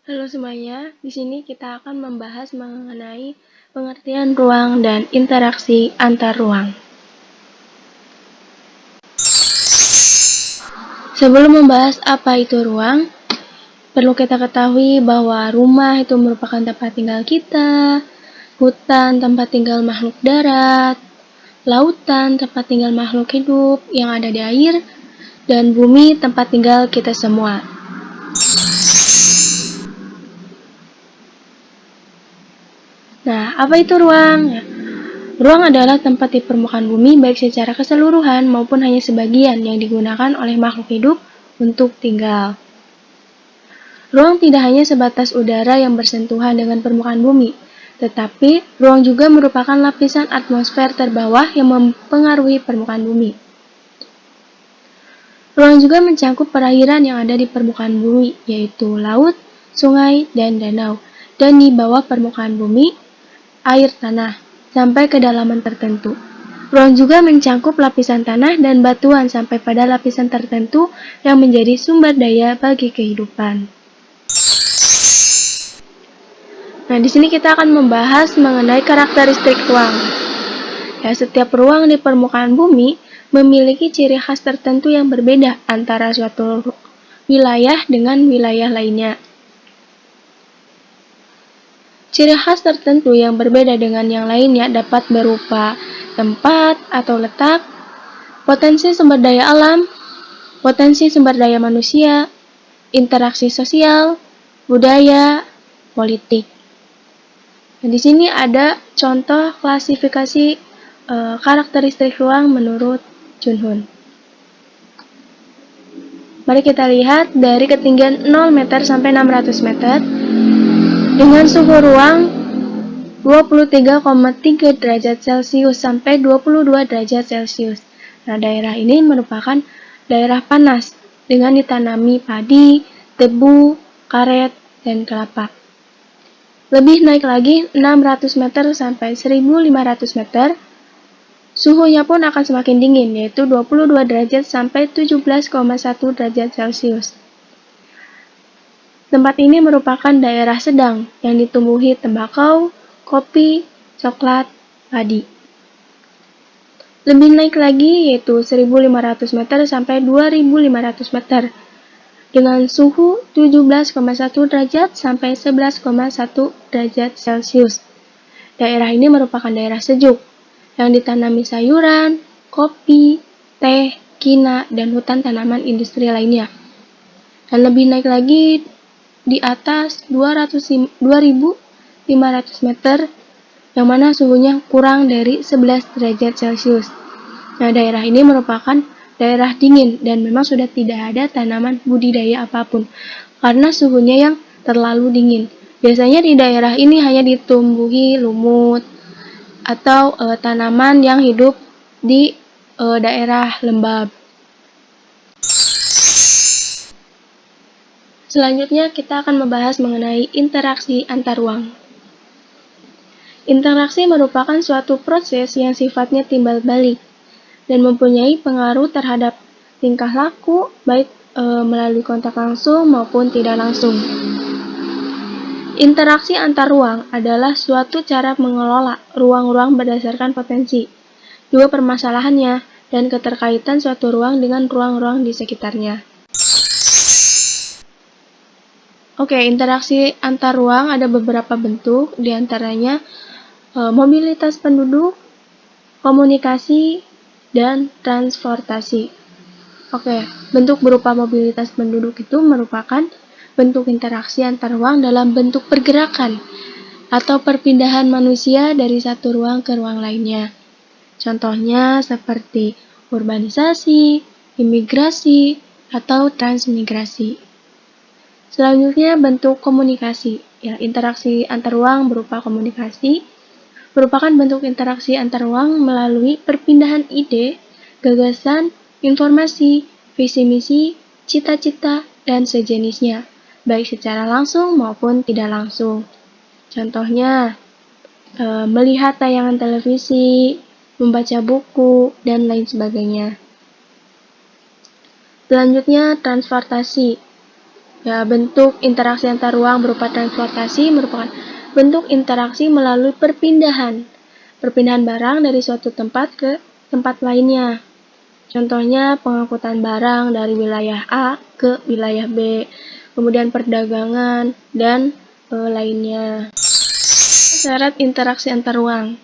Halo semuanya, di sini kita akan membahas mengenai pengertian ruang dan interaksi antar ruang. Sebelum membahas apa itu ruang, perlu kita ketahui bahwa rumah itu merupakan tempat tinggal kita, hutan tempat tinggal makhluk darat, lautan tempat tinggal makhluk hidup yang ada di air, dan bumi tempat tinggal kita semua. Nah, apa itu ruang? Ruang adalah tempat di permukaan bumi baik secara keseluruhan maupun hanya sebagian yang digunakan oleh makhluk hidup untuk tinggal. Ruang tidak hanya sebatas udara yang bersentuhan dengan permukaan bumi, tetapi ruang juga merupakan lapisan atmosfer terbawah yang mempengaruhi permukaan bumi. Ruang juga mencakup perairan yang ada di permukaan bumi, yaitu laut, sungai, dan danau, dan di bawah permukaan bumi, air tanah, sampai kedalaman tertentu. Ruang juga mencakup lapisan tanah dan batuan sampai pada lapisan tertentu yang menjadi sumber daya bagi kehidupan. Nah, di sini kita akan membahas mengenai karakteristik ruang. Ya, setiap ruang di permukaan bumi memiliki ciri khas tertentu yang berbeda antara suatu wilayah dengan wilayah lainnya. Ciri khas tertentu yang berbeda dengan yang lainnya dapat berupa tempat atau letak, potensi sumber daya alam, potensi sumber daya manusia, interaksi sosial, budaya, politik. Nah, di sini ada contoh klasifikasi karakteristik ruang menurut Junhun. Mari kita lihat dari ketinggian 0 meter sampai 600 meter dengan suhu ruang 23,3 derajat Celcius sampai 22 derajat Celcius. Nah, daerah ini merupakan daerah panas dengan ditanami padi, tebu, karet, dan kelapa. Lebih naik lagi 600 meter sampai 1500 meter, suhunya pun akan semakin dingin, yaitu 22 derajat sampai 17,1 derajat Celcius. Tempat ini merupakan daerah sedang yang ditumbuhi tembakau, kopi, coklat, padi. Lebih naik lagi yaitu 1500 meter sampai 2500 meter dengan suhu 17,1 derajat sampai 11,1 derajat Celcius. Daerah ini merupakan daerah sejuk yang ditanami sayuran, kopi, teh, kina, dan hutan tanaman industri lainnya. Dan lebih naik lagi di atas 2500 meter yang mana suhunya kurang dari 11 derajat Celcius. Nah, daerah ini merupakan daerah dingin dan memang sudah tidak ada tanaman budidaya apapun karena suhunya yang terlalu dingin. Biasanya di daerah ini hanya ditumbuhi lumut atau tanaman yang hidup di daerah lembab. Selanjutnya kita akan membahas mengenai interaksi antar ruang. Interaksi merupakan suatu proses yang sifatnya timbal balik dan mempunyai pengaruh terhadap tingkah laku baik melalui kontak langsung maupun tidak langsung. Interaksi antar ruang adalah suatu cara mengelola ruang-ruang berdasarkan potensi, dua permasalahannya, dan keterkaitan suatu ruang dengan ruang-ruang di sekitarnya. Oke, interaksi antar ruang ada beberapa bentuk, diantaranya mobilitas penduduk, komunikasi, dan transportasi. Oke, bentuk berupa mobilitas penduduk itu merupakan bentuk interaksi antar ruang dalam bentuk pergerakan atau perpindahan manusia dari satu ruang ke ruang lainnya. Contohnya seperti urbanisasi, imigrasi, atau transmigrasi. Selanjutnya bentuk komunikasi. Ya, interaksi antar ruang berupa komunikasi merupakan bentuk interaksi antar ruang melalui perpindahan ide, gagasan, informasi, visi misi, cita-cita, dan sejenisnya, baik secara langsung maupun tidak langsung. Contohnya, melihat tayangan televisi, membaca buku, dan lain sebagainya. Selanjutnya, transportasi. Ya, bentuk interaksi antar ruang berupa transportasi merupakan bentuk interaksi melalui perpindahan barang dari suatu tempat ke tempat lainnya. Contohnya pengangkutan barang dari wilayah A ke wilayah B, kemudian perdagangan, dan lainnya. Syarat interaksi antar ruang.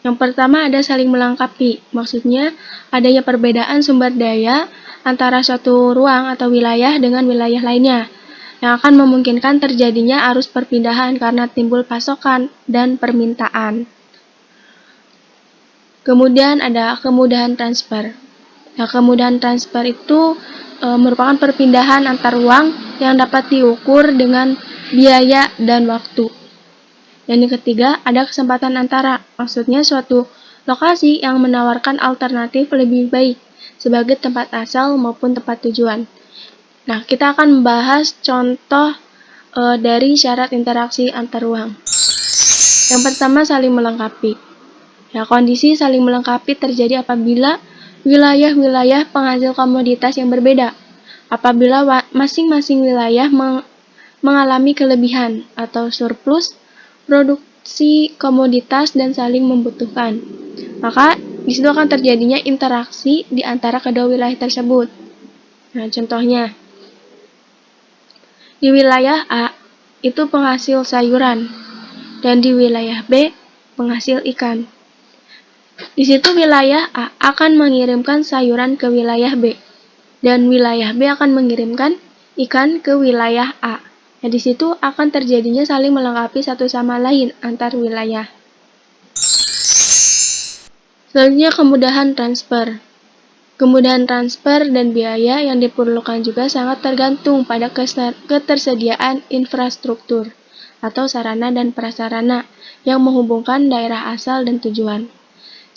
Yang pertama ada saling melengkapi, maksudnya adanya perbedaan sumber daya antara suatu ruang atau wilayah dengan wilayah lainnya, yang akan memungkinkan terjadinya arus perpindahan karena timbul pasokan dan permintaan. Kemudian ada kemudahan transfer. Nah, kemudahan transfer itu merupakan perpindahan antar ruang yang dapat diukur dengan biaya dan waktu. Dan yang ketiga, ada kesempatan antara, maksudnya suatu lokasi yang menawarkan alternatif lebih baik sebagai tempat asal maupun tempat tujuan. Nah, kita akan membahas contoh dari syarat interaksi antar ruang. Yang pertama, saling melengkapi. Ya, kondisi saling melengkapi terjadi apabila wilayah-wilayah penghasil komoditas yang berbeda. Apabila masing-masing wilayah mengalami kelebihan atau surplus produksi komoditas dan saling membutuhkan, maka di situ akan terjadinya interaksi di antara kedua wilayah tersebut. Nah, contohnya di wilayah A itu penghasil sayuran dan di wilayah B penghasil ikan. Di situ wilayah A akan mengirimkan sayuran ke wilayah B dan wilayah B akan mengirimkan ikan ke wilayah A. Nah, di situ akan terjadinya saling melengkapi satu sama lain antar wilayah. Selanjutnya kemudahan transfer. Kemudahan transfer dan biaya yang diperlukan juga sangat tergantung pada ketersediaan infrastruktur atau sarana dan prasarana yang menghubungkan daerah asal dan tujuan.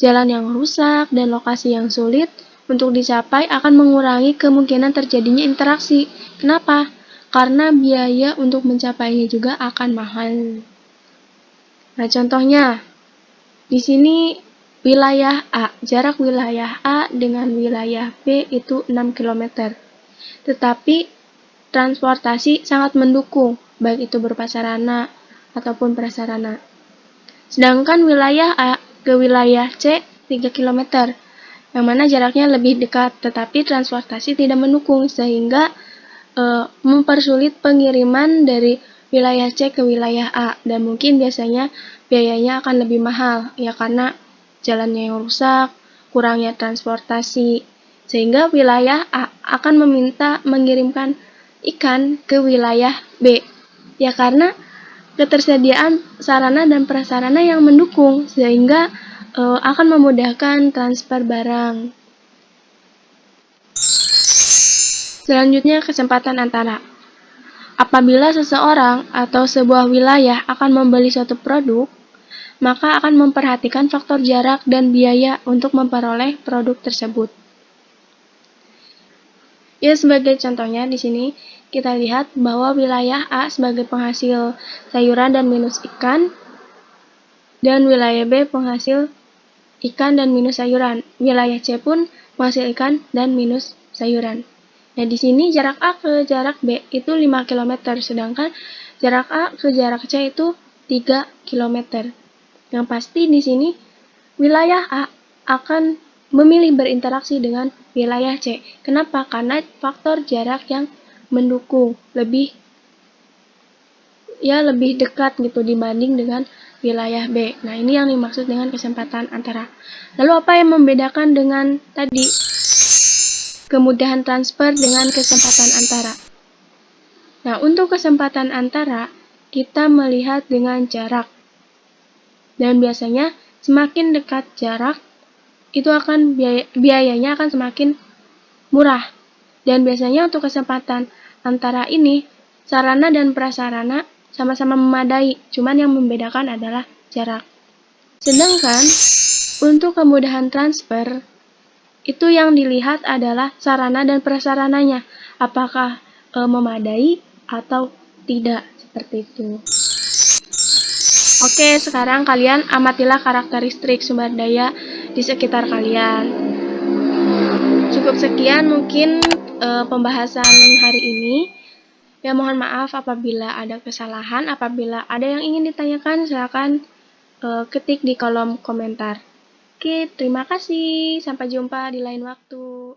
Jalan yang rusak dan lokasi yang sulit untuk dicapai akan mengurangi kemungkinan terjadinya interaksi. Kenapa? Karena biaya untuk mencapainya juga akan mahal. Nah, contohnya di sini wilayah A, jarak wilayah A dengan wilayah B itu 6 km. Tetapi transportasi sangat mendukung, baik itu berupa sarana ataupun prasarana. Sedangkan wilayah A ke wilayah C 3 km, yang mana jaraknya lebih dekat, tetapi transportasi tidak mendukung, sehingga mempersulit pengiriman dari wilayah C ke wilayah A, dan mungkin biasanya biayanya akan lebih mahal, ya karena jalannya yang rusak, kurangnya transportasi, sehingga wilayah A akan meminta mengirimkan ikan ke wilayah B, ya karena ketersediaan sarana dan prasarana yang mendukung, sehingga akan memudahkan transfer barang. Selanjutnya, kesempatan antara. Apabila seseorang atau sebuah wilayah akan membeli suatu produk, maka akan memperhatikan faktor jarak dan biaya untuk memperoleh produk tersebut. Ya, sebagai contohnya di sini kita lihat bahwa wilayah A sebagai penghasil sayuran dan minus ikan, dan wilayah B penghasil ikan dan minus sayuran. Wilayah C pun penghasil ikan dan minus sayuran. Nah, di sini jarak A ke jarak B itu 5 km, sedangkan jarak A ke jarak C itu 3 km. Yang pasti di sini wilayah A akan memilih berinteraksi dengan wilayah C. Kenapa? Karena faktor jarak yang mendukung, lebih dekat gitu dibanding dengan wilayah B. Nah, ini yang dimaksud dengan kesempatan antara. Lalu apa yang membedakan dengan tadi kemudahan transfer dengan kesempatan antara? Nah, untuk kesempatan antara kita melihat dengan jarak. Dan biasanya semakin dekat jarak itu akan biayanya akan semakin murah. Dan biasanya untuk kesempatan antara ini sarana dan prasarana sama-sama memadai, cuman yang membedakan adalah jarak. Sedangkan untuk kemudahan transfer itu yang dilihat adalah sarana dan prasarananya, apakah memadai atau tidak, seperti itu. Oke, sekarang kalian amatilah karakteristik sumber daya di sekitar kalian. Cukup sekian mungkin pembahasan hari ini. Ya, mohon maaf apabila ada kesalahan. Apabila ada yang ingin ditanyakan, silakan ketik di kolom komentar. Oke, terima kasih. Sampai jumpa di lain waktu.